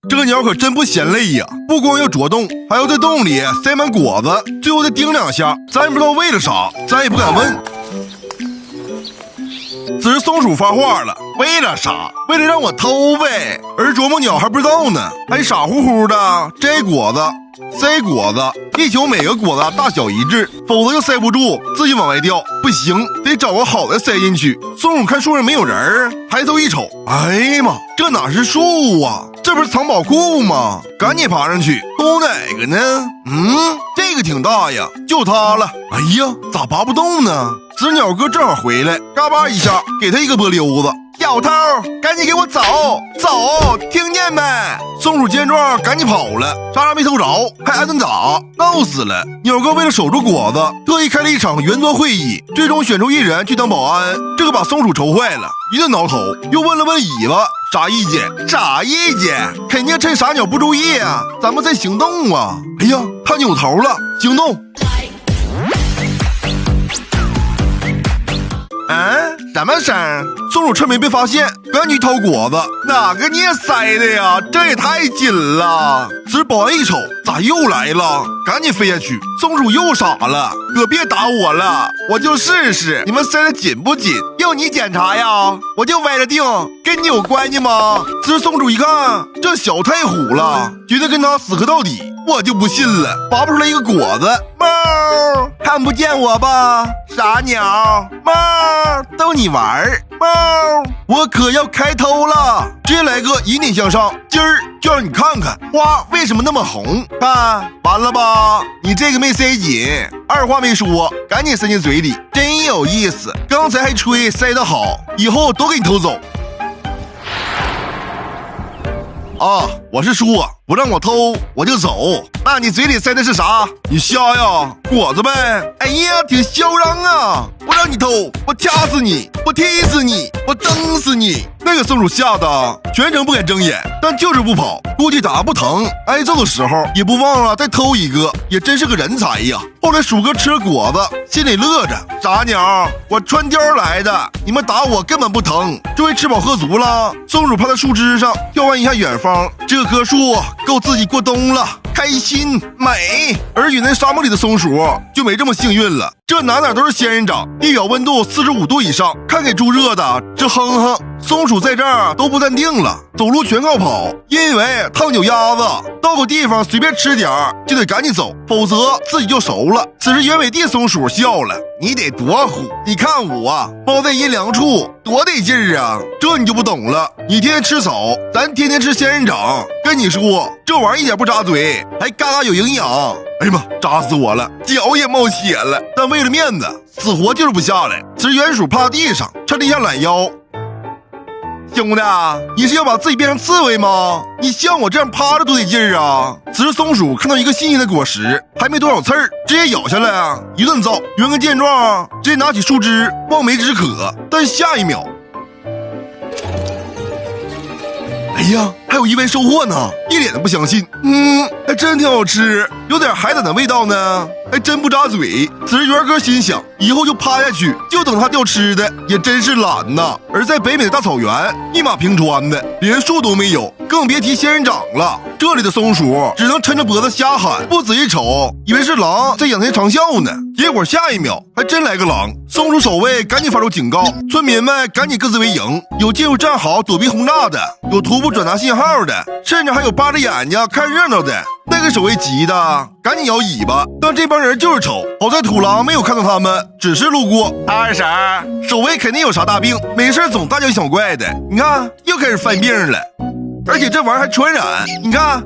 这个鸟可真不嫌累呀，不光要啄洞，还要在洞里塞满果子，最后再叮2下，咱也不知道为了啥，咱也不敢问。此时松鼠发话了，为了啥？为了让我偷呗。而啄木鸟还不知道呢，还傻乎乎的摘果子塞果子，力求每个果子大小一致，否则就塞不住，自己往外掉。不行，得找个好的塞进去。松鼠看树上没有人，抬头一瞅，哎呀妈，这哪是树啊？这不是藏宝库吗？赶紧爬上去，偷哪个呢？这个挺大呀，就它了。哎呀，咋拔不动呢？纸鸟哥正好回来，嘎巴一下给他一个波溜子。小偷，赶紧给我走走，听见没？松鼠见状赶紧跑了，啥没偷着，还挨顿打，闹死了。鸟哥为了守住果子，特意开了一场圆桌会议，最终选出1人去当保安。这个把松鼠愁坏了，一顿挠头，又问了问尾巴，啥意见？啥意见？肯定趁傻鸟不注意啊，咱们在行动啊！哎呀，他扭头了，行动！什么声？松鼠趁没被发现，赶紧掏果子。哪个你也塞的呀？这也太紧了！此时保安一瞅，咋又来了？赶紧飞下去。松鼠又傻了，可别打我了，我就试试你们塞的紧不紧？用你检查呀？我就歪着腚，跟你有关系吗？此时松鼠一看，这小太虎了，决定跟他死磕到底。我就不信了，拔不出来一个果子。猫，看不见我吧？傻鸟，猫，逗你玩。猫，我可要开偷了！直接来个引领向上，今儿就让你看看花为什么那么红。看完了吧？你这个没塞紧，二话没说，赶紧塞进嘴里，真有意思。刚才还吹塞得好，以后都给你偷走。啊，我是叔，不让我偷我就走。那你嘴里塞的是啥？你瞎呀？果子呗。哎呀，挺嚣张啊！不让你偷，我掐死你，我踢死你，我蹬死你！那个松鼠吓得全程不敢睁眼，但就是不跑，估计打不疼，挨揍的时候也不忘了再偷一个，也真是个人才呀。后来鼠哥吃了果子，心里乐着，傻鸟，我穿貂来的，你们打我根本不疼。这回吃饱喝足了，松鼠趴在树枝上眺望一下远方，这棵树够自己过冬了，开心美。而远在沙漠里的松鼠就没这么幸运了，这哪都是仙人掌，地表温度45度以上，看给猪热的直哼哼。松鼠在这儿都不淡定了，走路全靠跑，因为烫脚丫子，到个地方随便吃点就得赶紧走，否则自己就熟了。此时原尾地松鼠笑了，你得多虎，你看我包在阴凉处多得劲儿啊！这你就不懂了，你天天吃草，咱天天吃仙人掌，跟你说这玩意儿一点不扎嘴，还嘎嘎有营养。哎呀妈，扎死我了，脚也冒血了，但为了面子死活就是不下来。此时原鼠趴地上抻了一下懒腰，兄弟，你是要把自己变成刺猬吗？你像我这样趴着多得劲儿啊！此时松鼠看到一个新鲜的果实，还没多少刺儿，直接咬下来，一顿造。猿哥见状，直接拿起树枝望梅止渴，但下一秒，哎呀，还有意外收获呢！一脸的不相信，还真挺好吃，有点海胆的味道呢，还真不扎嘴。此时猿哥心想，以后就趴下去，就等他掉吃的，也真是懒呐。而在北美的大草原，一马平川的，连树都没有，更别提仙人掌了。这里的松鼠只能抻着脖子瞎喊，不仔细瞅，以为是狼在仰天长啸呢。结果下一秒还真来个狼，松鼠守卫赶紧发出警告，村民们赶紧各自为营，有进入战壕躲避轰炸的，有徒步转达信号的，甚至还有扒着眼睛看热闹的。那个守卫急的赶紧摇尾巴，但这帮人就是瞅，好在土狼没有看到他们，只是路过。二婶，守卫肯定有啥大病，没事总大惊小怪的，你看又开始犯病了，而且这玩意儿还传染，你看。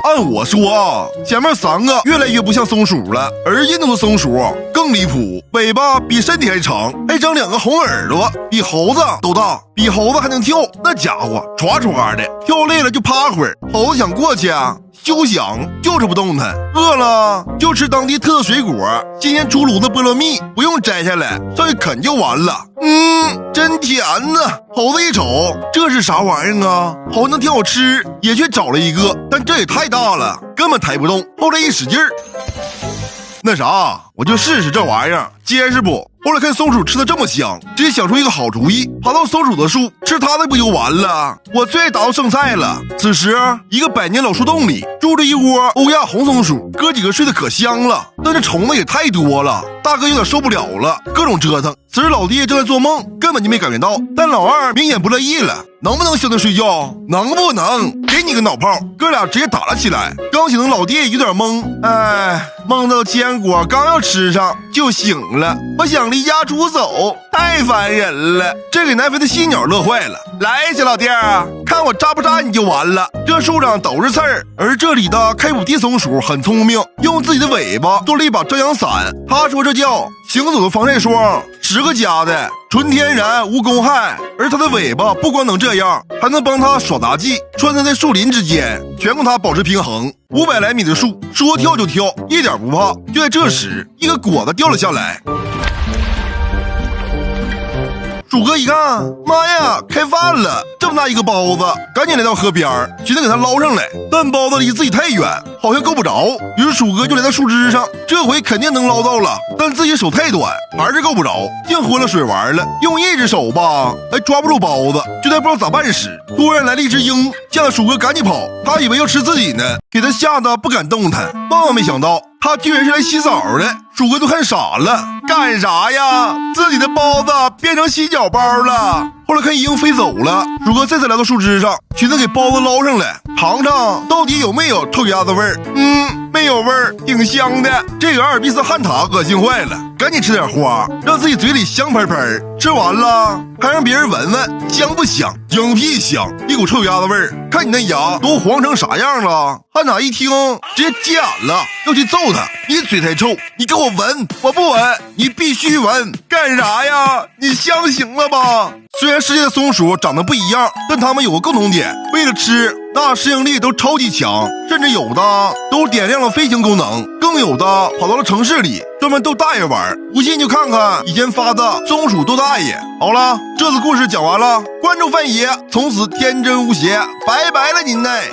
按我说啊，前面3个越来越不像松鼠了，而印度的松鼠更离谱，尾巴比身体还长，还长2个红耳朵，比猴子都大，比猴子还能跳，那家伙唰唰的，跳累了就趴会儿，猴子想过去啊，休想，就是不动弹，饿了就吃当地特色水果，新鲜出炉的菠萝蜜，不用摘下来，上去啃就完了。真甜呢！猴子一瞅，这是啥玩意儿啊？好像挺好吃，也去找了一个，但这也太大了，根本抬不动。后来一使劲儿，那啥，我就试试这玩意儿结实不。后来看松鼠吃的这么香，直接想出一个好主意，爬到松鼠的树吃它的不就完了？我最爱打到剩菜了。此时，一个百年老树洞里住着一窝欧亚红松鼠，哥几个睡得可香了，但这虫子也太多了，大哥有点受不了了，各种折腾。此时老弟正在做梦，根本就没感觉到，但老二明显不乐意了。能不能消停睡觉？能不能？给你个脑泡！哥俩直接打了起来。刚醒的老弟有点懵，梦到坚果刚要吃上就醒了，我想离家出走，太烦人了。这给南非的犀鸟乐坏了。来，小老弟儿，看我扎不扎你就完了。这树上都是刺儿，而这里的开普蒂松鼠很聪明，用自己的尾巴做了一把遮阳伞。他说这叫行走的防晒霜，10个加的，纯天然无公害。而它的尾巴不光能这样，还能帮它耍杂技，穿插在树林之间，全靠它保持平衡。500来米的树，说跳就跳，一点不怕。就在这时，一个果子掉了下来。鼠哥一看，妈呀，开饭了！这么大一个包子，赶紧来到河边，寻思给它捞上来。但包子离自己太远，好像够不着。于是鼠哥就来到树枝上，这回肯定能捞到了。但自己手太短，还是够不着，竟昏了水玩了。用一只手吧，还抓不住包子，就在不知道咋办时，突然来了一只鹰，吓得鼠哥赶紧跑。他以为要吃自己呢，给他吓得不敢动弹。万万没想到，他居然是来洗澡的。鼠哥都看傻了，干啥呀？自己的包子变成洗脚包了。后来看鹰飞走了，鼠哥再次来到树枝上，寻思给包子捞上来，尝尝到底有没有臭鸭子味儿。没有味儿，挺香的。这个阿尔卑斯汉塔恶心坏了，赶紧吃点花，让自己嘴里香喷喷。吃完了还让别人闻闻香不香？香屁香，一股臭鸭子味儿。看你那牙都黄成啥样了！汉塔一听直接急眼了，要去揍他。你嘴太臭，你给我闻！我不闻，你必须闻！干啥呀？你香醒了吧？虽然世界的松鼠长得不一样，但它们有个共同点，为了吃，那适应力都超级强，甚至有的都点亮了飞行功能，更有的跑到了城市里专门逗大爷玩。不信就看看以前发的松鼠逗大爷。好了，这次故事讲完了，关注范爷，从此天真无邪，拜拜了您嘞。